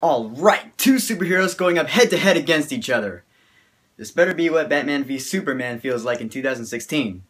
Alright, two superheroes going up head to head against each other. This better be what Batman v Superman feels like in 2016.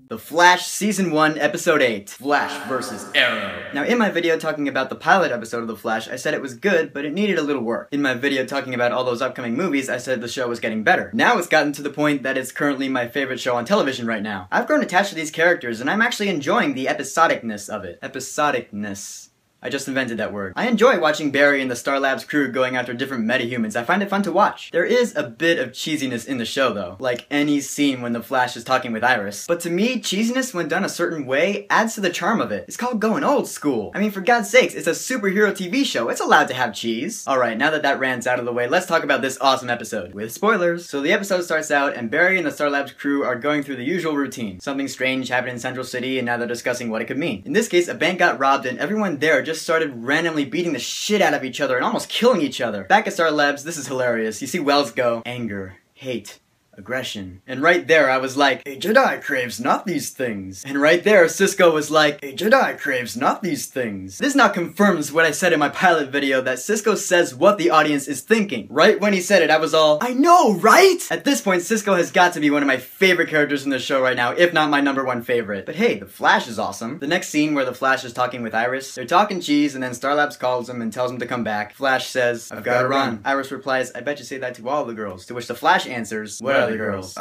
The Flash Season 1, Episode 8, Flash vs. Arrow. Now in my video talking about the pilot episode of The Flash, I said it was good, but it needed a little work. In my video talking about all those upcoming movies, I said the show was getting better. Now it's gotten to the point that it's currently my favorite show on television right now. I've grown attached to these characters, and I'm actually enjoying the episodicness of it. Episodicness. I just invented that word. I enjoy watching Barry and the Star Labs crew going after different metahumans. I find it fun to watch. There is a bit of cheesiness in the show though, like any scene when the Flash is talking with Iris. But to me, cheesiness when done a certain way adds to the charm of it. It's called going old school. I mean, for God's sakes, it's a superhero TV show. It's allowed to have cheese. Alright, now that that rant's out of the way, let's talk about this awesome episode. With spoilers. So the episode starts out and Barry and the Star Labs crew are going through the usual routine. Something strange happened in Central City and now they're discussing what it could mean. In this case, a bank got robbed and everyone there just started randomly beating the shit out of each other and almost killing each other. Back at Star Labs, this is hilarious. You see Wells go, anger, hate, aggression. And right there I was like, a Jedi craves not these things. And right there Cisco was like, a Jedi craves not these things. This now confirms what I said in my pilot video, that Cisco says what the audience is thinking. Right when he said it, I was all, I know, right? At this point, Cisco has got to be one of my favorite characters in the show right now, if not my #1 favorite. But hey, the Flash is awesome. The next scene where the Flash is talking with Iris, they're talking cheese and then Star Labs calls him and tells him to come back. Flash says, I've gotta run. Iris replies, I bet you say that to all the girls. To which the Flash answers, what other girls?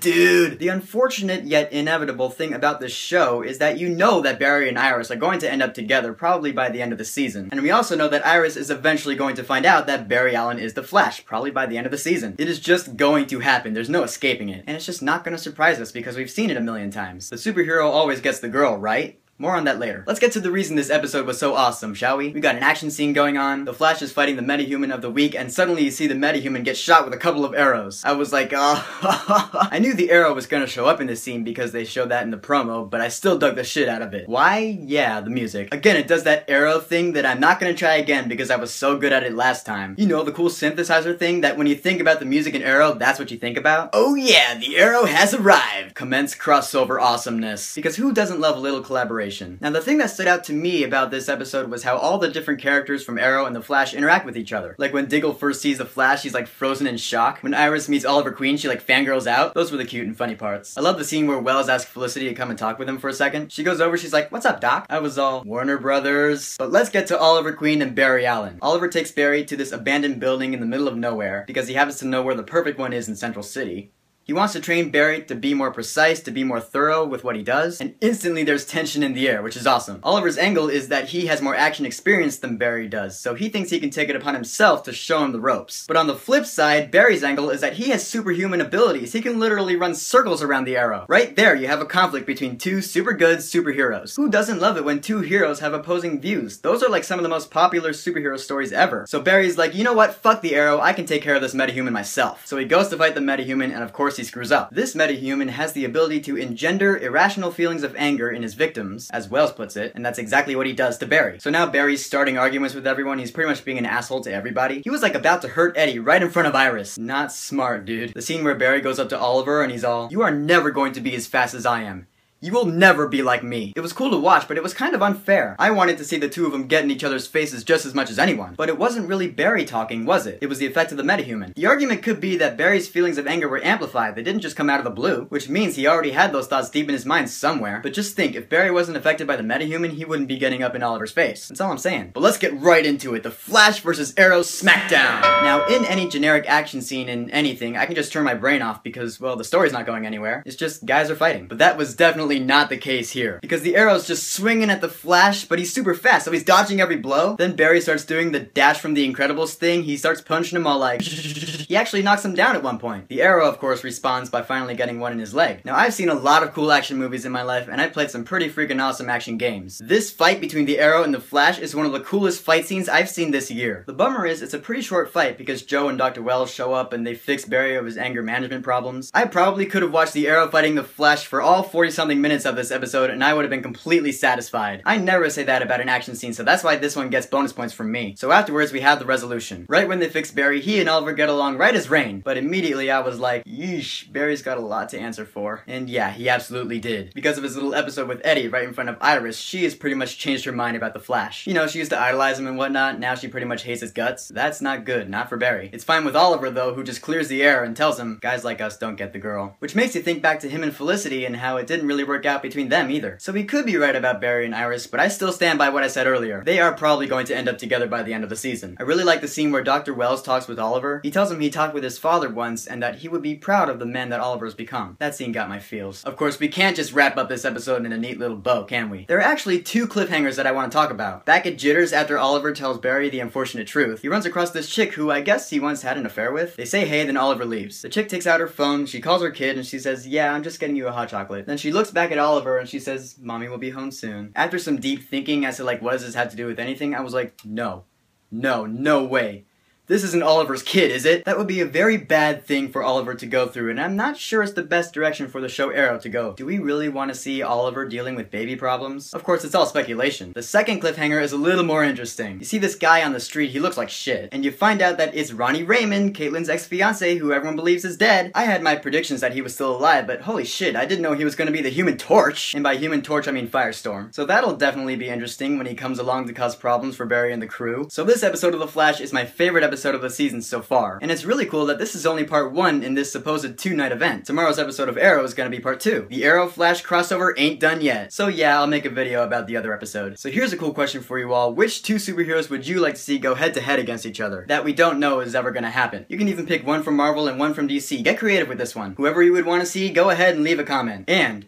Dude! The unfortunate yet inevitable thing about this show is that you know that Barry and Iris are going to end up together probably by the end of the season. And we also know that Iris is eventually going to find out that Barry Allen is the Flash, probably by the end of the season. It is just going to happen. There's no escaping it. And it's just not going to surprise us because we've seen it a million times. The superhero always gets the girl, right? More on that later. Let's get to the reason this episode was so awesome, shall we? We got an action scene going on, the Flash is fighting the metahuman of the week, and suddenly you see the metahuman get shot with a couple of arrows. I was like, I knew the arrow was gonna show up in this scene because they showed that in the promo, but I still dug the shit out of it. Why? Yeah, the music. Again, it does that arrow thing that I'm not gonna try again because I was so good at it last time. You know, the cool synthesizer thing that when you think about the music in Arrow, that's what you think about? Oh yeah, the arrow has arrived! Commence crossover awesomeness. Because who doesn't love a little collaboration? Now the thing that stood out to me about this episode was how all the different characters from Arrow and the Flash interact with each other. Like when Diggle first sees the Flash, he's like frozen in shock. When Iris meets Oliver Queen, she like fangirls out. Those were the cute and funny parts. I love the scene where Wells asks Felicity to come and talk with him for a second. She goes over, she's like, what's up, Doc? I was all, Warner Brothers. But let's get to Oliver Queen and Barry Allen. Oliver takes Barry to this abandoned building in the middle of nowhere because he happens to know where the perfect one is in Central City. He wants to train Barry to be more precise, to be more thorough with what he does, and instantly there's tension in the air, which is awesome. Oliver's angle is that he has more action experience than Barry does, so he thinks he can take it upon himself to show him the ropes. But on the flip side, Barry's angle is that he has superhuman abilities. He can literally run circles around the arrow. Right there, you have a conflict between two super good superheroes. Who doesn't love it when two heroes have opposing views? Those are like some of the most popular superhero stories ever. So Barry's like, you know what, fuck the arrow, I can take care of this metahuman myself. So he goes to fight the metahuman, and of course he screws up. This metahuman has the ability to engender irrational feelings of anger in his victims, as Wells puts it, and that's exactly what he does to Barry. So now Barry's starting arguments with everyone, he's pretty much being an asshole to everybody. He was like about to hurt Eddie right in front of Iris. Not smart, dude. The scene where Barry goes up to Oliver and he's all, you are never going to be as fast as I am. You will never be like me. It was cool to watch, but it was kind of unfair. I wanted to see the two of them get in each other's faces just as much as anyone. But it wasn't really Barry talking, was it? It was the effect of the metahuman. The argument could be that Barry's feelings of anger were amplified. They didn't just come out of the blue, which means he already had those thoughts deep in his mind somewhere. But just think, if Barry wasn't affected by the metahuman, he wouldn't be getting up in Oliver's face. That's all I'm saying. But let's get right into it. The Flash vs. Arrow Smackdown! Now, in any generic action scene in anything, I can just turn my brain off because, well, the story's not going anywhere. It's just guys are fighting. But that was definitely not the case here. Because the Arrow's just swinging at the Flash, but he's super fast, so he's dodging every blow. Then Barry starts doing the Dash from the Incredibles thing. He starts punching him all like he actually knocks him down at one point. The Arrow, of course, responds by finally getting one in his leg. Now, I've seen a lot of cool action movies in my life, and I've played some pretty freaking awesome action games. This fight between the Arrow and the Flash is one of the coolest fight scenes I've seen this year. The bummer is, it's a pretty short fight because Joe and Dr. Wells show up and they fix Barry of his anger management problems. I probably could have watched the Arrow fighting the Flash for all 40-something minutes of this episode and I would have been completely satisfied. I never say that about an action scene, so that's why this one gets bonus points from me. So afterwards we have the resolution. Right when they fix Barry, he and Oliver get along right as rain. But immediately I was like, yeesh, Barry's got a lot to answer for. And yeah, he absolutely did. Because of his little episode with Eddie right in front of Iris, she has pretty much changed her mind about the Flash. You know, she used to idolize him and whatnot, now she pretty much hates his guts. That's not good, not for Barry. It's fine with Oliver though, who just clears the air and tells him, guys like us don't get the girl. Which makes you think back to him and Felicity and how it didn't really work out between them either. So he could be right about Barry and Iris, but I still stand by what I said earlier. They are probably going to end up together by the end of the season. I really like the scene where Dr. Wells talks with Oliver. He tells him he talked with his father once and that he would be proud of the man that Oliver's become. That scene got my feels. Of course, we can't just wrap up this episode in a neat little bow, can we? There are actually two cliffhangers that I want to talk about. Back at Jitters, after Oliver tells Barry the unfortunate truth, he runs across this chick who I guess he once had an affair with. They say hey, then Oliver leaves. The chick takes out her phone, she calls her kid, and she says, yeah, I'm just getting you a hot chocolate. Then she looks back at Oliver and she says, mommy will be home soon. After some deep thinking as to like, what does this have to do with anything, I was like, no. No, no way. This isn't Oliver's kid, is it? That would be a very bad thing for Oliver to go through, and I'm not sure it's the best direction for the show Arrow to go. Do we really want to see Oliver dealing with baby problems? Of course, it's all speculation. The second cliffhanger is a little more interesting. You see this guy on the street, he looks like shit, and you find out that it's Ronnie Raymond, Caitlin's ex-fiance, who everyone believes is dead. I had my predictions that he was still alive, but holy shit, I didn't know he was gonna be the Human Torch. And by Human Torch, I mean Firestorm. So that'll definitely be interesting when he comes along to cause problems for Barry and the crew. So this episode of The Flash is my favorite episode of the season so far. And it's really cool that this is only part 1 in this supposed 2-night event. Tomorrow's episode of Arrow is gonna be part 2. The Arrow Flash crossover ain't done yet. So yeah, I'll make a video about the other episode. So here's a cool question for you all. Which 2 superheroes would you like to see go head to head against each other? That we don't know is ever gonna happen. You can even pick one from Marvel and one from DC. Get creative with this one. Whoever you would want to see, go ahead and leave a comment. And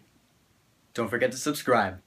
don't forget to subscribe.